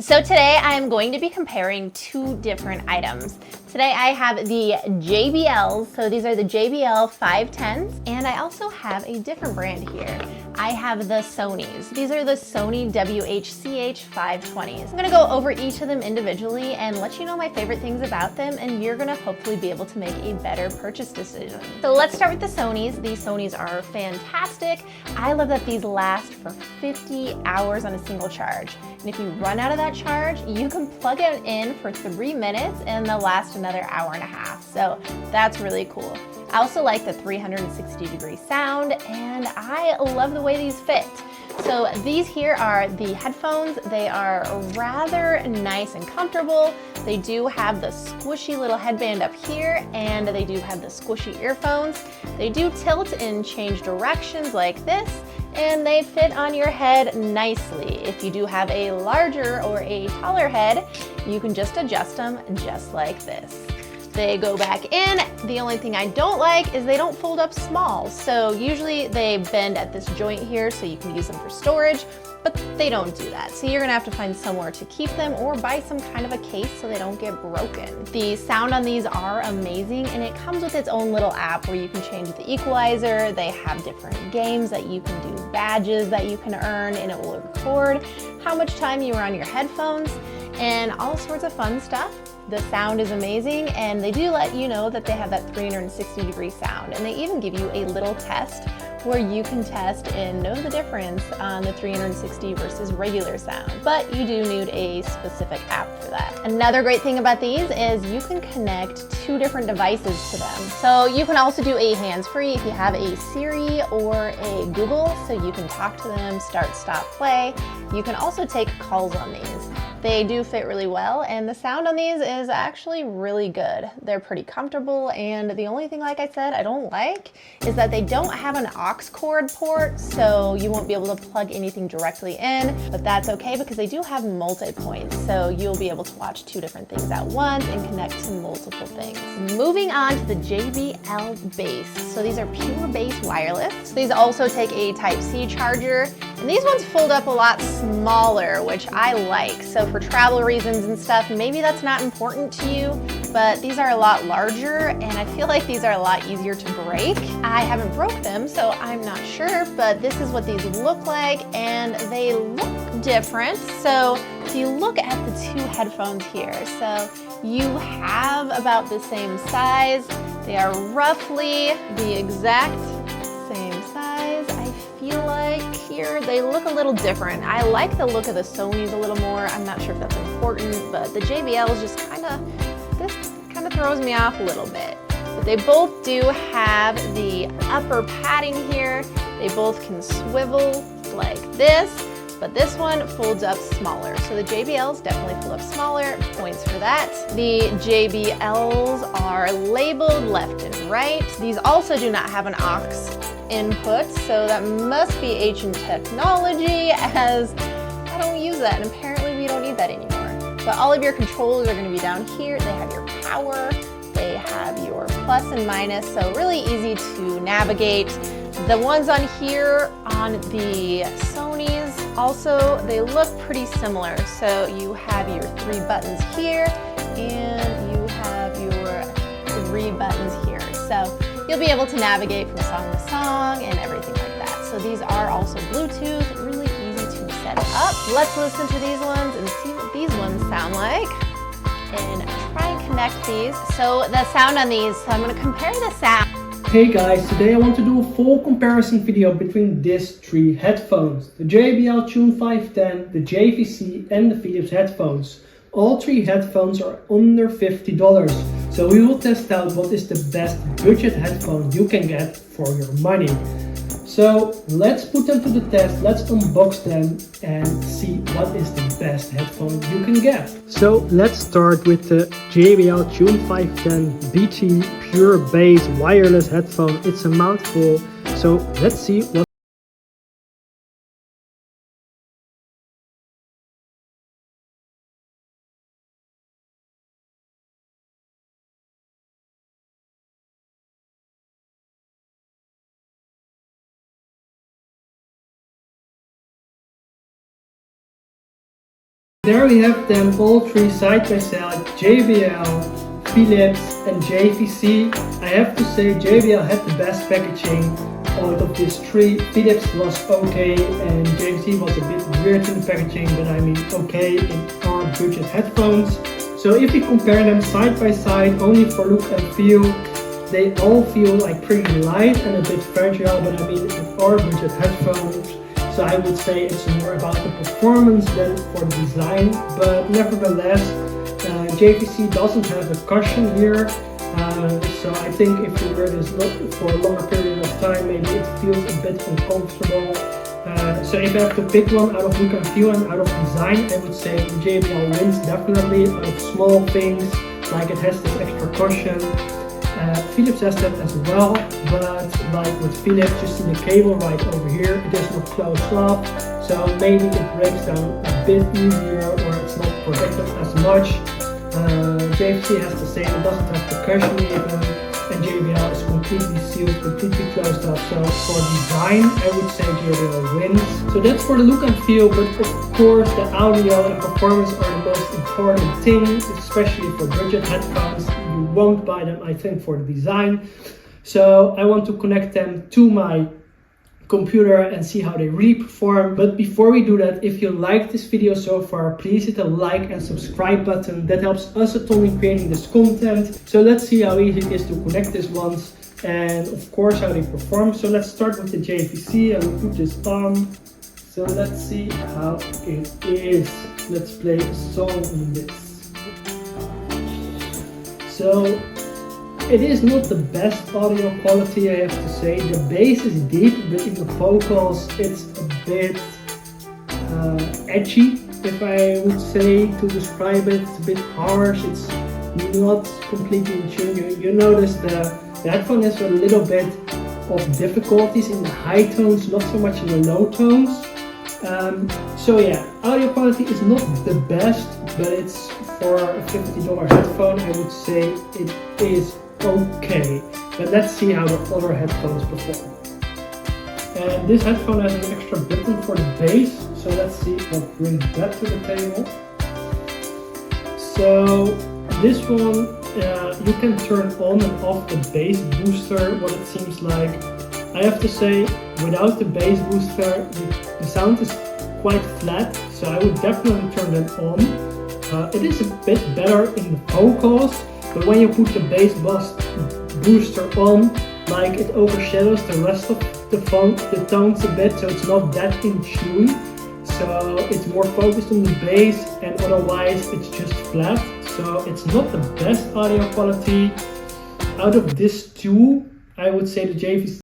So today I'm going to be comparing two different items. Today I have the JBLs, so these are the JBL 510s, and I also have a different brand here. I have the Sonys. These are the Sony WH-CH 520s. I'm gonna go over each of them individually and let you know my favorite things about them, and you're gonna hopefully be able to make a better purchase decision. So let's start with the Sonys. These Sonys are fantastic. I love that these last for 50 hours on a single charge. And if you run out of that charge, you can plug it in for 3 minutes and they'll last another hour and a half. So that's really cool. I also like the 360-degree sound, and I love the way these fit. So these here are the headphones. They are rather nice and comfortable. They do have the squishy little headband up here, and they do have the squishy earphones. They do tilt and change directions like this, and they fit on your head nicely. If you do have a larger or a taller head, you can just adjust them just like this. They go back in. The only thing I don't like is they don't fold up small. So usually they bend at this joint here so you can use them for storage, but they don't do that. So you're gonna have to find somewhere to keep them or buy some kind of a case so they don't get broken. The sound on these are amazing, and it comes with its own little app where you can change the equalizer. They have different games that you can do, badges that you can earn, and it will record how much time you were on your headphones and all sorts of fun stuff. The sound is amazing, and they do let you know that they have that 360-degree sound, and they even give you a little test where you can test and know the difference on the 360 versus regular sound, but you do need a specific app for that. Another great thing about these is you can connect 2 different devices to them. So you can also do a hands-free if you have a Siri or a Google, so you can talk to them, start, stop, play. You can also take calls on these. They do fit really well, and the sound on these is actually really good. They're pretty comfortable, and the only thing, like I said, I don't like is that they don't have an aux cord port, so you won't be able to plug anything directly in, but that's okay because they do have multi-points, so you'll be able to watch 2 different things at once and connect to multiple things. Moving on to the JBL Bass. So these are pure bass wireless. So these also take a Type-C charger, and these ones fold up a lot smaller, which I like. So for travel reasons and stuff, maybe that's not important to you, but these are a lot larger, and I feel like these are a lot easier to break. I haven't broke them, so I'm not sure, but this is what these look like, and they look different. So if you look at the 2 headphones here, so you have about the same size. They are roughly the exact same size. I feel like here they look a little different. I like the look of the Sonys a little more. I'm not sure if that's important, but the JBL is just this kind of throws me off a little bit. But they both do have the upper padding here. They both can swivel like this, but this one folds up smaller. So the JBLs definitely fold up smaller, points for that. The JBLs are labeled left and right. These also do not have an aux input, so that must be ancient technology, as I don't use that, and apparently we don't need that anymore. But all of your controls are going to be down here. They have your power, they have your plus and minus, so really easy to navigate. The ones on here on the Sonys, also, they look pretty similar. So you have your 3 buttons here, and you have your 3 buttons here. So you'll be able to navigate from song to song and everything like that. So these are also Bluetooth, really easy to set up. Let's listen to these ones and see what these ones sound like, and try and connect these. So the sound on these, so I'm gonna compare the sound. Hey guys, today I want to do a full comparison video between these 3 headphones. The JBL Tune 510, the JVC and the Philips headphones. All 3 headphones are under $50. So we will test out what is the best budget headphone you can get for your money. So let's put them to the test, let's unbox them and see what is the best headphone you can get. So let's start with the JBL Tune 510 BT Pure Bass Wireless Headphone. It's a mouthful, so let's see what There we have them all three side by side, JBL, Philips and JVC. I have to say JBL had the best packaging out of these three. Philips was okay and JVC was a bit weird in the packaging, but I mean okay in our budget headphones. So if we compare them side by side only for look and feel, they all feel like pretty light and a bit fragile, but I mean at our budget headphones. So I would say it's more about the performance than for the design, but nevertheless, JVC doesn't have a cushion here. So I think if you wear this for a longer period of time, maybe it feels a bit uncomfortable. So if I have to pick one out of look and feel and out of design, I would say the JBL wins definitely out of small things, like it has this extra cushion. Philips has that as well, but like with Philips, you see the cable right over here, it is not closed off, so maybe it breaks down a bit easier or it's not protected as much. JVC has the same, it doesn't have the cushion even, and JBL is completely sealed, completely closed up. So for design, I would say JBL wins. So that's for the look and feel, but of course the audio and performance are the most important things, especially for budget headphones. You won't buy them, I think, for the design. So I want to connect them to my computer and see how they really perform. But before we do that, if you like this video so far, please hit the like and subscribe button. That helps us a ton in creating this content. So let's see how easy it is to connect these ones and of course how they perform. So let's start with the JVC. I will put this on. So let's see how it is. Let's play a song on this. So it is not the best audio quality, I have to say. The bass is deep, but in the vocals it's a bit edgy, if I would say to describe it. It's a bit harsh, it's not completely in tune. You notice the headphone has a little bit of difficulties in the high tones, not so much in the low tones. So yeah, audio quality is not the best, but it's for a $50 headphone, I would say it is okay. But let's see how the other headphones perform. And this headphone has an extra button for the bass, so let's see what brings that to the table. So this one, you can turn on and off the bass booster, what it seems like. I have to say, without the bass booster, the sound is quite flat, so I would definitely turn them on. It is a bit better in the vocals, but when you put the bass booster on, like it overshadows the rest of the tones a bit, so it's not that in tune. So it's more focused on the bass, and otherwise it's just flat. So it's not the best audio quality. Out of these two, I would say the JVC